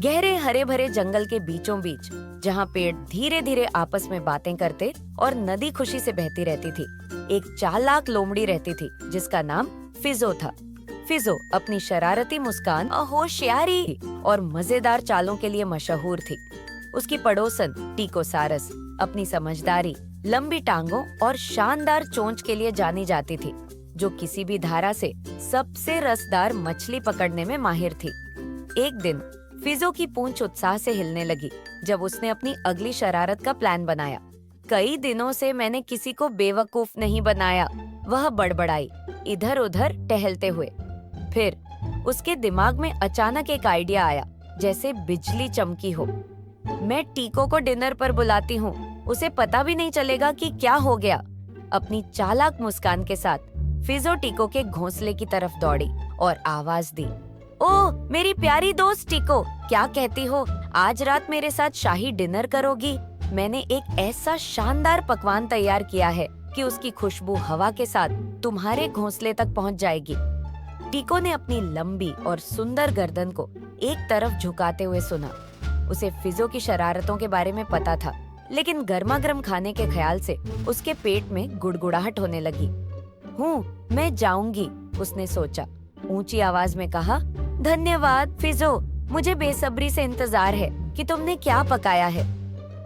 गहरे हरे भरे जंगल के बीचों बीच, जहाँ पेड़ धीरे धीरे आपस में बातें करते और नदी खुशी से बहती रहती थी, एक चालाक लोमड़ी रहती थी जिसका नाम फिजो था। फिजो अपनी शरारती मुस्कान, होशियारी और मजेदार चालों के लिए मशहूर थी। उसकी पड़ोसन टीकोसारस अपनी समझदारी, लंबी टांगों और शानदार चोंच के लिए जानी जाती थी, जो किसी भी धारा से सबसे रसदार मछली पकड़ने में माहिर थी। एक दिन फिजो की पूंछ उत्साह से हिलने लगी जब उसने अपनी अगली शरारत का प्लान बनाया। कई दिनों से मैंने किसी को बेवकूफ नहीं बनाया, वह बड़बड़ाई, इधर उधर टहलते हुए। फिर उसके दिमाग में अचानक एक आइडिया आया, जैसे बिजली चमकी हो। मैं टीको को डिनर पर बुलाती हूँ, उसे पता भी नहीं चलेगा कि क्या हो गया। अपनी चालाक मुस्कान के साथ फिजो टीको के घोंसले की तरफ दौड़ी और आवाज दी, ओह मेरी प्यारी दोस्त टीको, क्या कहती हो, आज रात मेरे साथ शाही डिनर करोगी? मैंने एक ऐसा शानदार पकवान तैयार किया है कि उसकी खुशबू हवा के साथ तुम्हारे घोंसले तक पहुंच जाएगी। टीको ने अपनी लंबी और सुंदर गर्दन को एक तरफ झुकाते हुए सुना। उसे फिजो की शरारतों के बारे में पता था, लेकिन गर्मा गर्म खाने के ख्याल से उसके पेट में गुड़गुड़ाहट होने लगी। मैं जाऊंगी, उसने सोचा। ऊंची आवाज में कहा, धन्यवाद फिजो, मुझे बेसब्री से इंतजार है कि तुमने क्या पकाया है।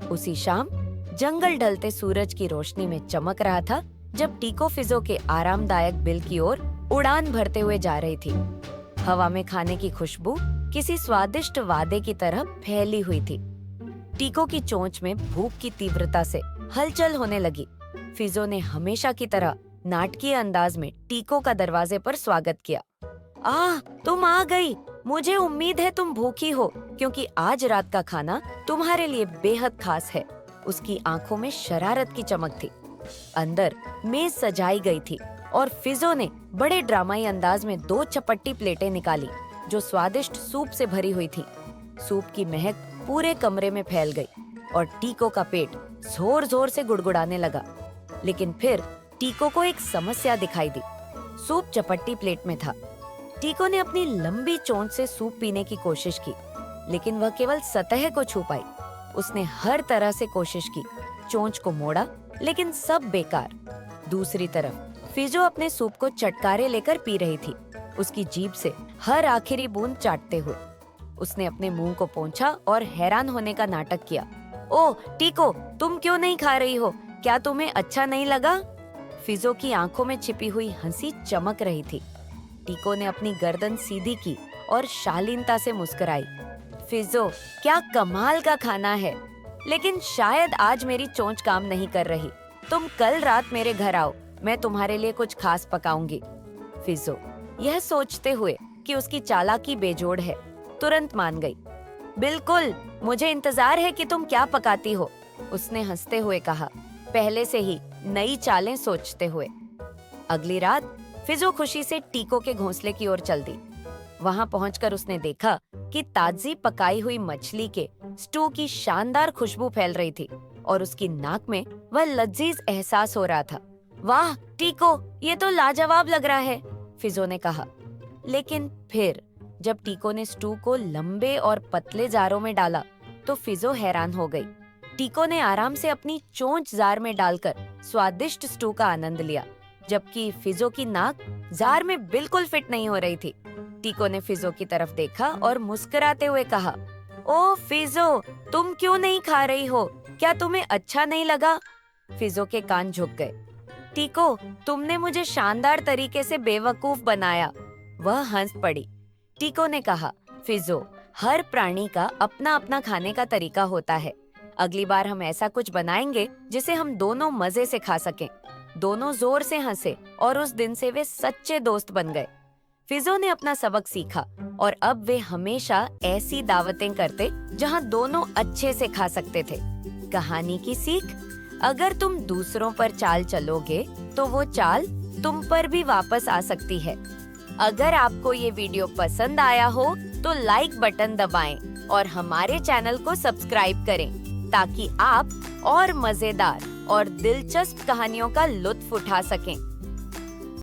उसी शाम जंगल ढलते सूरज की रोशनी में चमक रहा था जब टीको फिजो के आरामदायक बिल की ओर उड़ान भरते हुए जा रही थी। हवा में खाने की खुशबू किसी स्वादिष्ट वादे की तरह फैली हुई थी। टीको की चोंच में भूख की तीव्रता से हलचल होने लगी। फिजो ने हमेशा की तरह नाटकीय अंदाज में टीको का दरवाजे पर स्वागत किया। तुम आ गई, मुझे उम्मीद है तुम भूखी हो, क्योंकि आज रात का खाना तुम्हारे लिए बेहद खास है। उसकी आंखों में शरारत की चमक थी। अंदर मेज सजाई गई थी और फिजो ने बड़े ड्रामाई अंदाज में 2 चपट्टी प्लेटें निकाली जो स्वादिष्ट सूप से भरी हुई थी। सूप की महक पूरे कमरे में फैल गई और टीको का पेट जोर जोर से गुड़गुड़ाने लगा। लेकिन फिर टीको को एक समस्या दिखाई दी। सूप चपट्टी प्लेट में था। टीको ने अपनी लंबी चोंच से सूप पीने की कोशिश की, लेकिन वह केवल सतह को छू पाई। उसने हर तरह से कोशिश की, चोंच को मोड़ा, लेकिन सब बेकार। दूसरी तरफ फिजो अपने सूप को चटकारे लेकर पी रही थी, उसकी जीभ से हर आखिरी बूंद चाटते हुए। उसने अपने मुंह को पोंछा और हैरान होने का नाटक किया। ओह टीको, तुम क्यों नहीं खा रही हो? क्या तुम्हें अच्छा नहीं लगा? फिजो की आंखों में छिपी हुई हंसी चमक रही थी। टीको ने अपनी गर्दन सीधी की और शालीनता से मुस्कुराई। फिजो, क्या कमाल का खाना है, लेकिन शायद आज मेरी चोंच काम नहीं कर रही। तुम कल रात मेरे घर आओ, मैं तुम्हारे लिए कुछ खास पकाऊंगी। फिजो यह सोचते हुए कि उसकी चालाकी बेजोड़ है, तुरंत मान गई। बिल्कुल, मुझे इंतजार है कि तुम क्या पकाती हो, उसने हंसते हुए कहा, पहले से ही नई चालें सोचते हुए। अगली रात फिजो खुशी से टीको के घोंसले की ओर चल दी। वहां पहुंचकर उसने देखा कि ताजी पकाई हुई मछली के स्टू की शानदार खुशबू फैल रही थी और उसकी नाक में वह लजीज एहसास हो रहा था। वाह टीको, ये तो लाजवाब लग रहा है, फिजो ने कहा। लेकिन फिर जब टीको ने स्टू को लंबे और पतले जारों में डाला तो फिजो हैरान हो गई। टीको ने आराम से अपनी चोंच जार में डालकर स्वादिष्ट स्टू का आनंद लिया, जबकि फिजो की नाक जार में बिल्कुल फिट नहीं हो रही थी। टीको ने फिजो की तरफ देखा और मुस्कुराते हुए कहा, ओह फिजो, तुम क्यों नहीं खा रही हो? क्या तुम्हें अच्छा नहीं लगा? फिजो के कान झुक गए। टीको, तुमने मुझे शानदार तरीके से बेवकूफ बनाया। वह हंस पड़ी। टीको ने कहा, फिजो, हर प्राणी का अपना अपना खाने का तरीका होता है। अगली बार हम ऐसा कुछ बनाएंगे जिसे हम दोनों मजे से खा सकें। दोनों जोर से हंसे और उस दिन से वे सच्चे दोस्त बन गए। फिजो ने अपना सबक सीखा और अब वे हमेशा ऐसी दावतें करते जहां दोनों अच्छे से खा सकते थे। कहानी की सीख, अगर तुम दूसरों पर चाल चलोगे तो वो चाल तुम पर भी वापस आ सकती है। अगर आपको ये वीडियो पसंद आया हो तो लाइक बटन दबाएं और हमारे चैनल को सब्सक्राइब करें ताकि आप और मजेदार और दिलचस्प कहानियों का लुत्फ उठा सकें।